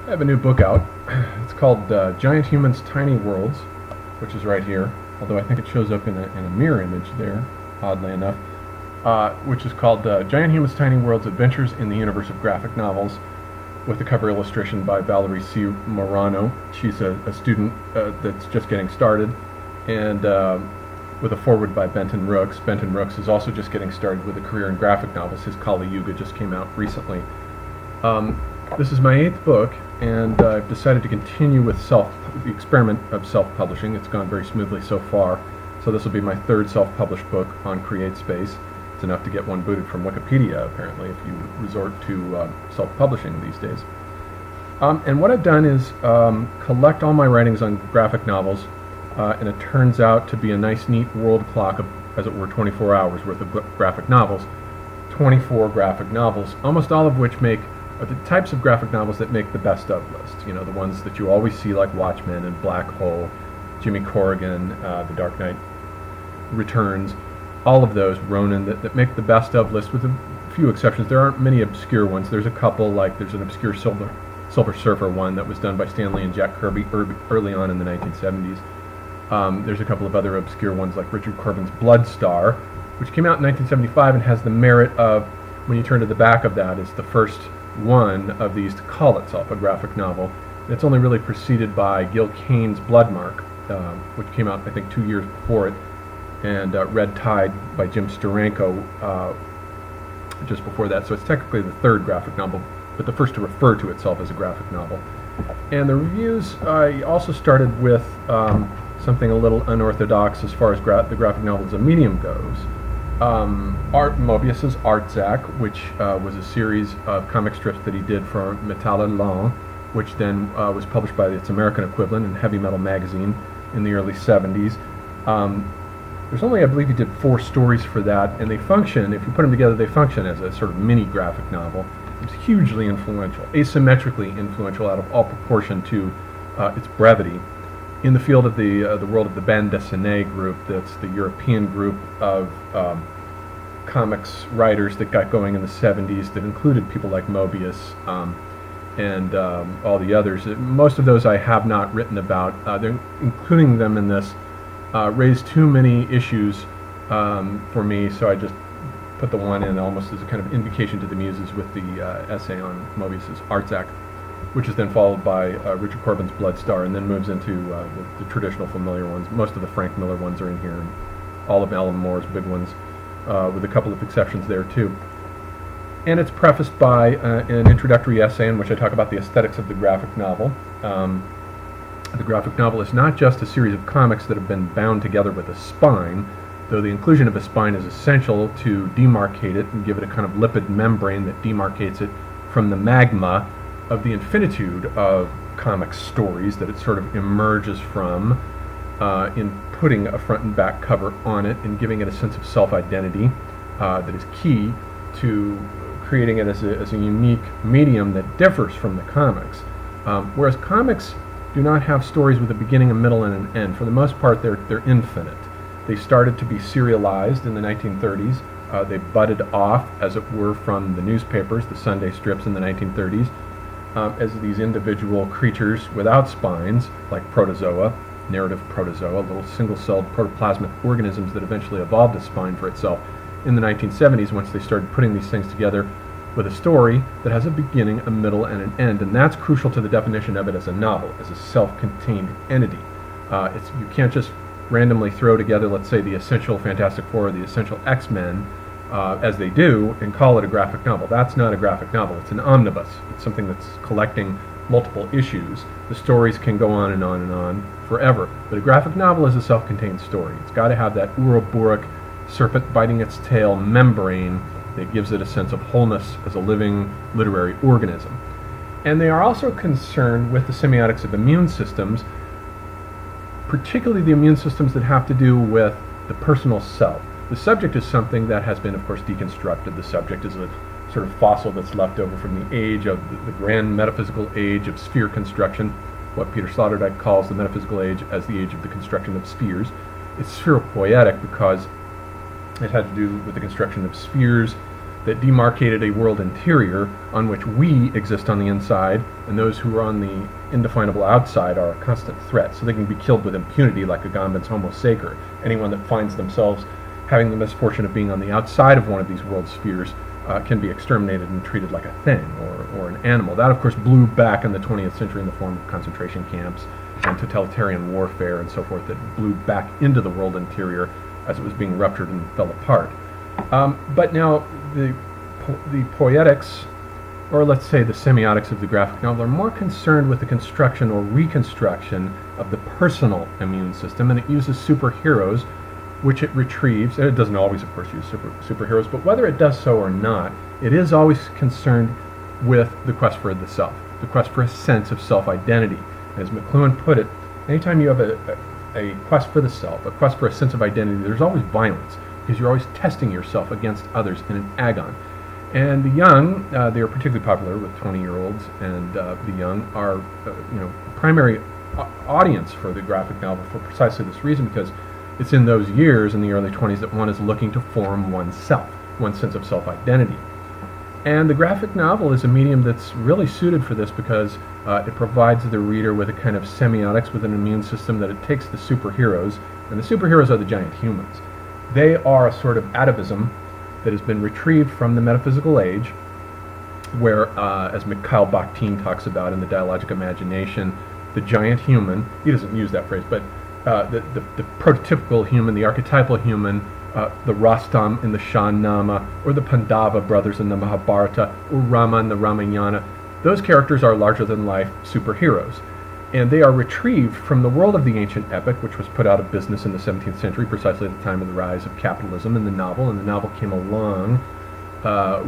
I have a new book out. It's called Giant Humans, Tiny Worlds, which is right here, although I think it shows up in a mirror image there, oddly enough, which is called Giant Humans, Tiny Worlds, Adventures in the Universe of Graphic Novels, with the cover illustration by Valerie C. Morano. She's a student that's just getting started, and with a foreword by Benton Rooks. Benton Rooks is also just getting started with a career in graphic novels. His Kali Yuga just came out recently. This is my 8th book, and I've decided to continue with the experiment of self-publishing. It's gone very smoothly so far. So this will be my 3rd self-published book on CreateSpace. It's enough to get one booted from Wikipedia, apparently, if you resort to self-publishing these days. And what I've done is collect all my writings on graphic novels, and it turns out to be a nice, neat world clock of, as it were, 24 hours worth of graphic novels. 24 graphic novels, almost all of which are the types of graphic novels that make the best of list. You know, the ones that you always see, like Watchmen and Black Hole, Jimmy Corrigan, The Dark Knight Returns, all of those, Ronin, that make the best of list, with a few exceptions. There aren't many obscure ones. There's a couple, like there's an obscure Silver Surfer one that was done by Stan Lee and Jack Kirby early on in the 1970s. There's a couple of other obscure ones, like Richard Corbin's Bloodstar, which came out in 1975 and has the merit of, when you turn to the back of that, is the first one of these to call itself a graphic novel. It's only really preceded by Gil Kane's Bloodmark, which came out, I think, 2 years before it, and Red Tide by Jim Steranko just before that. So it's technically the 3rd graphic novel, but the first to refer to itself as a graphic novel. And the reviews, I also started with something a little unorthodox as far as the graphic novel as a medium goes. Moebius's Artzac, which was a series of comic strips that he did for Metal Elan, which then was published by its American equivalent in Heavy Metal magazine in the early 70s. There's only, I believe he did 4 stories for that, and they function, if you put them together, they function as a sort of mini graphic novel. It's hugely influential, asymmetrically influential out of all proportion to its brevity. In the field of the world of the bande dessinée group, that's the European group of comics writers that got going in the 70s, that included people like Moebius and all the others. Most of those I have not written about. They're including them in this raised too many issues for me, so I just put the one in almost as a kind of invocation to the muses with the essay on Moebius's Artzac, which is then followed by Richard Corbin's Bloodstar, and then moves into the traditional familiar ones. Most of the Frank Miller ones are in here, and all of Alan Moore's big ones, with a couple of exceptions there too. And it's prefaced by an introductory essay in which I talk about the aesthetics of the graphic novel. The graphic novel is not just a series of comics that have been bound together with a spine, though the inclusion of a spine is essential to demarcate it and give it a kind of lipid membrane that demarcates it from the magma of the infinitude of comic stories that it sort of emerges from, in putting a front and back cover on it and giving it a sense of self-identity that is key to creating it as a unique medium that differs from the comics. Whereas comics do not have stories with a beginning, a middle, and an end. For the most part, they're infinite. They started to be serialized in the 1930s. They budded off, as it were, from the newspapers, the Sunday strips in the 1930s, as these individual creatures without spines, like protozoa, narrative protozoa, little single-celled protoplasmic organisms that eventually evolved a spine for itself in the 1970s, once they started putting these things together with a story that has a beginning, a middle, and an end. And that's crucial to the definition of it as a novel, as a self-contained entity. You can't just randomly throw together, let's say, the Essential Fantastic Four or the Essential X-Men, as they do, and call it a graphic novel. That's not a graphic novel. It's an omnibus. It's something that's collecting multiple issues. The stories can go on and on and on forever. But a graphic novel is a self-contained story. It's got to have that Ouroboros, serpent biting its tail membrane that gives it a sense of wholeness as a living literary organism. And they are also concerned with the semiotics of immune systems, particularly the immune systems that have to do with the personal self. The subject is something that has been, of course, deconstructed. The subject is a sort of fossil that's left over from the age of the grand metaphysical age of sphere construction, what Peter Sloterdijk calls the metaphysical age as the age of the construction of spheres. It's spheropoietic because it had to do with the construction of spheres that demarcated a world interior on which we exist on the inside, and those who are on the indefinable outside are a constant threat. So they can be killed with impunity, like Agamben's Homo Sacer. Anyone that finds themselves having the misfortune of being on the outside of one of these world spheres can be exterminated and treated like a thing or an animal. That, of course, blew back in the 20th century in the form of concentration camps and totalitarian warfare and so forth, that blew back into the world interior as it was being ruptured and fell apart. But now the poetics, or let's say the semiotics of the graphic novel, are more concerned with the construction or reconstruction of the personal immune system, and it uses superheroes, which it retrieves. And it doesn't always, of course, use superheroes, but whether it does so or not, it is always concerned with the quest for the self, the quest for a sense of self-identity. As McLuhan put it, anytime you have a quest for the self, a quest for a sense of identity, there's always violence, because you're always testing yourself against others in an agon. And the young, they are particularly popular with 20-year-olds, and the young are, primary audience for the graphic novel for precisely this reason, because it's in those years, in the early 20s, that one is looking to form oneself, one's sense of self-identity. And the graphic novel is a medium that's really suited for this, because it provides the reader with a kind of semiotics with an immune system that it takes the superheroes, and the superheroes are the giant humans. They are a sort of atavism that has been retrieved from the metaphysical age, where, as Mikhail Bakhtin talks about in The Dialogic Imagination, the giant human, he doesn't use that phrase, but the prototypical human, the archetypal human, the Rastam in the Shahnama, or the Pandava brothers in the Mahabharata, or Rama in the Ramayana, those characters are larger-than-life superheroes. And they are retrieved from the world of the ancient epic, which was put out of business in the 17th century, precisely at the time of the rise of capitalism and the novel. And the novel came along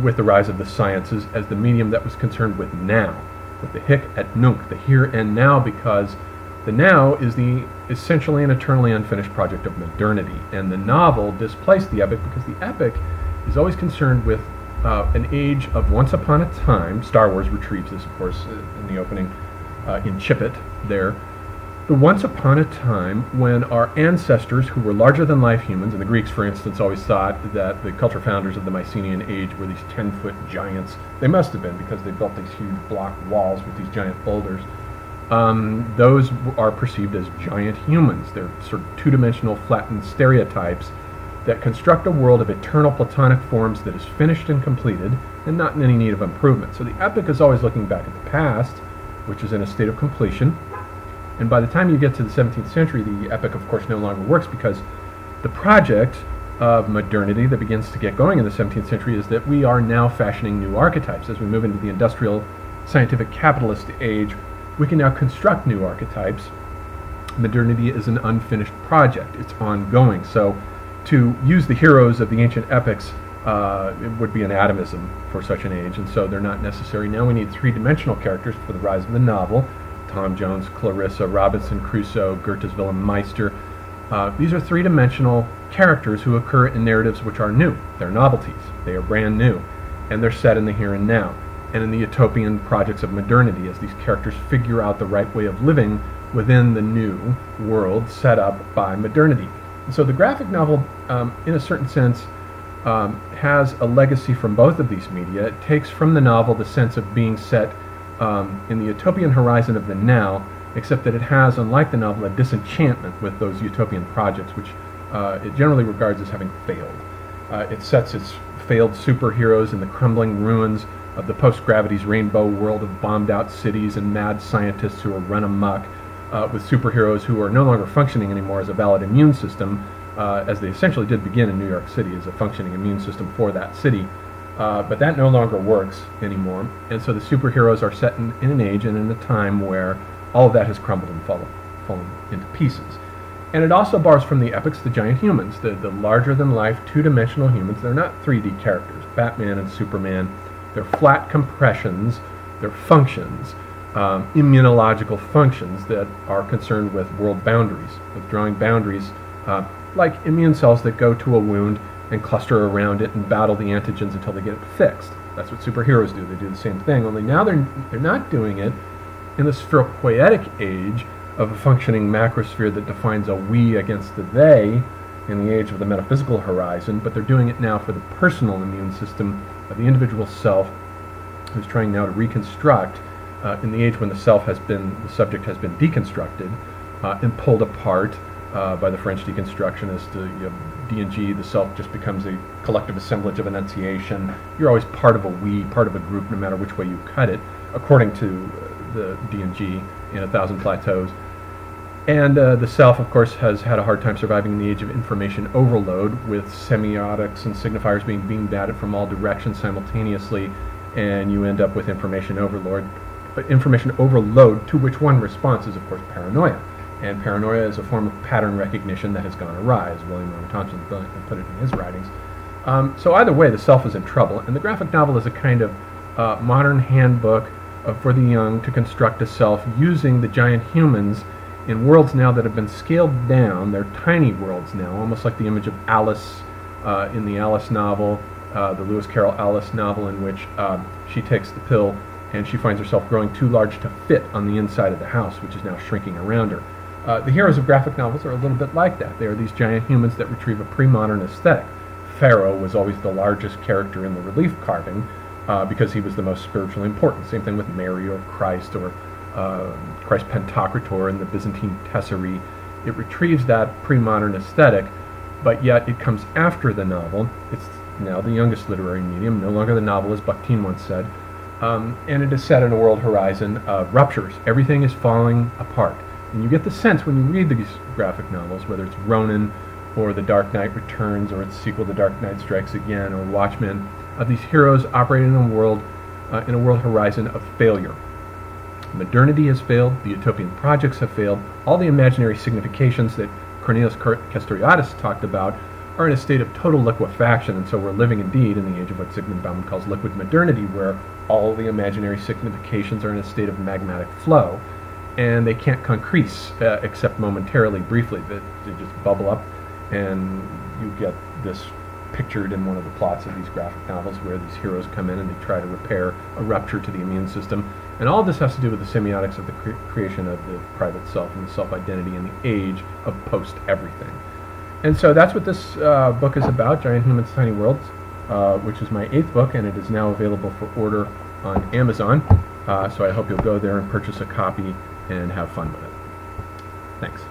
with the rise of the sciences as the medium that was concerned with now, with the hic et nunc, the here and now, because the now is the essentially and eternally unfinished project of modernity. And the novel displaced the epic, because the epic is always concerned with an age of once upon a time. Star Wars retrieves this, of course, in the opening, in Chipit there. The once upon a time when our ancestors, who were larger-than-life humans, and the Greeks, for instance, always thought that the culture founders of the Mycenaean age were these 10-foot giants. They must have been, because they built these huge block walls with these giant boulders. Those are perceived as giant humans. They're sort of two-dimensional, flattened stereotypes that construct a world of eternal platonic forms that is finished and completed and not in any need of improvement. So the epic is always looking back at the past, which is in a state of completion. And by the time you get to the 17th century, the epic, of course, no longer works, because the project of modernity that begins to get going in the 17th century is that we are now fashioning new archetypes. As we move into the industrial, scientific, capitalist age, we can now construct new archetypes. Modernity is an unfinished project. It's ongoing. So to use the heroes of the ancient epics it would be an atomism for such an age, and so they're not necessary. Now we need three-dimensional characters for the rise of the novel. Tom Jones, Clarissa, Robinson Crusoe, Goethe's Wilhelm Meister. These are three-dimensional characters who occur in narratives which are new. They're novelties. They are brand new, and they're set in the here and now, and in the utopian projects of modernity, as these characters figure out the right way of living within the new world set up by modernity. And so the graphic novel, in a certain sense, has a legacy from both of these media. It takes from the novel the sense of being set in the utopian horizon of the now, except that it has, unlike the novel, a disenchantment with those utopian projects, which it generally regards as having failed. It sets its failed superheroes in the crumbling ruins of the post-gravity's rainbow world of bombed-out cities and mad scientists who are run amok, with superheroes who are no longer functioning anymore as a valid immune system, as they essentially did begin in New York City as a functioning immune system for that city. But that no longer works anymore, and so the superheroes are set in an age and in a time where all of that has crumbled and fallen into pieces. And it also borrows from the epics the giant humans, the larger-than-life, two-dimensional humans. They're not 3D characters. Batman and Superman, they're flat compressions, they're functions, immunological functions that are concerned with world boundaries, with drawing boundaries, like immune cells that go to a wound and cluster around it and battle the antigens until they get it fixed. That's what superheroes do. They do the same thing, only now they're not doing it in the spheropoietic age of a functioning macrosphere that defines a we against the they in the age of the metaphysical horizon, but they're doing it now for the personal immune system of the individual self, who's trying now to reconstruct in the age when the subject has been deconstructed and pulled apart by the French deconstructionists. D&G, the self just becomes a collective assemblage of enunciation. You're always part of a we, part of a group, no matter which way you cut it, according to the D&G in A Thousand Plateaus. And the self, of course, has had a hard time surviving in the age of information overload, with semiotics and signifiers being beamed at it from all directions simultaneously, and you end up with information overload, to which one response is, of course, paranoia. And paranoia is a form of pattern recognition that has gone awry, as William R. Thompson put it in his writings. So either way, the self is in trouble, and the graphic novel is a kind of modern handbook for the young to construct a self using the giant humans in worlds now that have been scaled down. They're tiny worlds now, almost like the image of Alice in the Alice novel, the Lewis Carroll Alice novel, in which she takes the pill and she finds herself growing too large to fit on the inside of the house, which is now shrinking around her. The heroes of graphic novels are a little bit like that. They are these giant humans that retrieve a pre-modern aesthetic. Pharaoh was always the largest character in the relief carving because he was the most spiritually important. Same thing with Mary or Christ or Christ Pantocrator in the Byzantine Tesserae. It retrieves that pre-modern aesthetic, but yet it comes after the novel. It's now the youngest literary medium, no longer the novel, as Bakhtin once said, and it is set in a world horizon of ruptures. Everything is falling apart. And you get the sense when you read these graphic novels, whether it's Ronin or The Dark Knight Returns or its sequel, The Dark Knight Strikes Again, or Watchmen, of these heroes operating in a world horizon of failure. Modernity has failed, the utopian projects have failed, all the imaginary significations that Cornelius Castoriadis talked about are in a state of total liquefaction, and so we're living indeed in the age of what Zygmunt Bauman calls liquid modernity, where all the imaginary significations are in a state of magmatic flow, and they can't concrete except momentarily, briefly. They just bubble up, and you get this pictured in one of the plots of these graphic novels where these heroes come in and they try to repair a rupture to the immune system. And all of this has to do with the semiotics of the creation of the private self and the self-identity in the age of post-everything. And so that's what this book is about, Giant Humans, Tiny Worlds, which is my 8th book, and it is now available for order on Amazon. So I hope you'll go there and purchase a copy and have fun with it. Thanks.